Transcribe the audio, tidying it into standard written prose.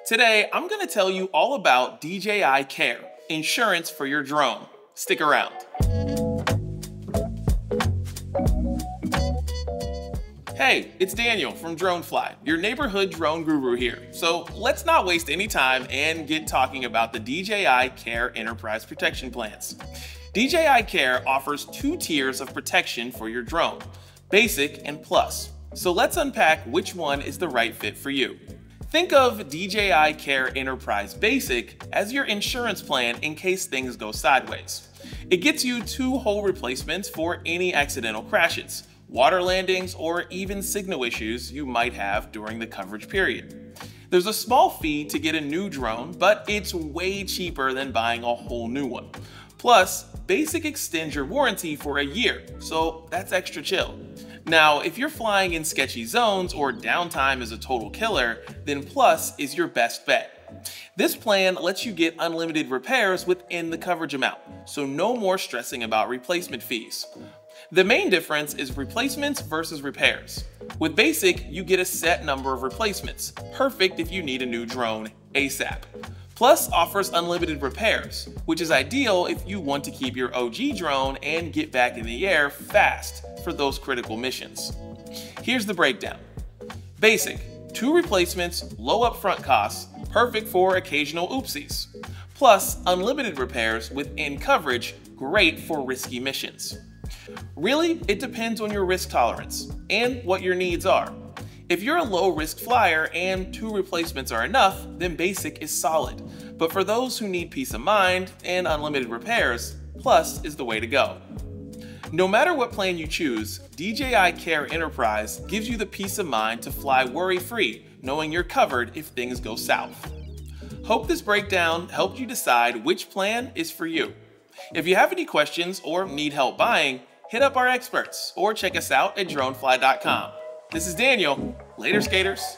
Today, I'm going to tell you all about DJI Care, insurance for your drone. Stick around. Hey, it's Daniel from Dronefly, your neighborhood drone guru here. So let's not waste any time and get talking about the DJI Care Enterprise protection plans. DJI Care offers two tiers of protection for your drone, Basic and Plus. So let's unpack which one is the right fit for you. Think of DJI Care Enterprise Basic as your insurance plan in case things go sideways. It gets you 2 whole replacements for any accidental crashes, water landings, or even signal issues you might have during the coverage period. There's a small fee to get a new drone, but it's way cheaper than buying a whole new one. Plus, Basic extends your warranty for a year, so that's extra chill. Now, if you're flying in sketchy zones or downtime is a total killer, then Plus is your best bet. This plan lets you get unlimited repairs within the coverage amount, so no more stressing about replacement fees. The main difference is replacements versus repairs. With Basic, you get a set number of replacements, perfect if you need a new drone ASAP. Plus offers unlimited repairs, which is ideal if you want to keep your OG drone and get back in the air fast for those critical missions. Here's the breakdown. Basic, 2 replacements, low upfront costs, perfect for occasional oopsies. Plus unlimited repairs within coverage, great for risky missions. Really, it depends on your risk tolerance and what your needs are. If you're a low-risk flyer and 2 replacements are enough, then Basic is solid. But for those who need peace of mind and unlimited repairs, Plus is the way to go. No matter what plan you choose, DJI Care Enterprise gives you the peace of mind to fly worry-free, knowing you're covered if things go south. Hope this breakdown helped you decide which plan is for you. If you have any questions or need help buying, hit up our experts or check us out at dronefly.com. This is Daniel. Later, skaters.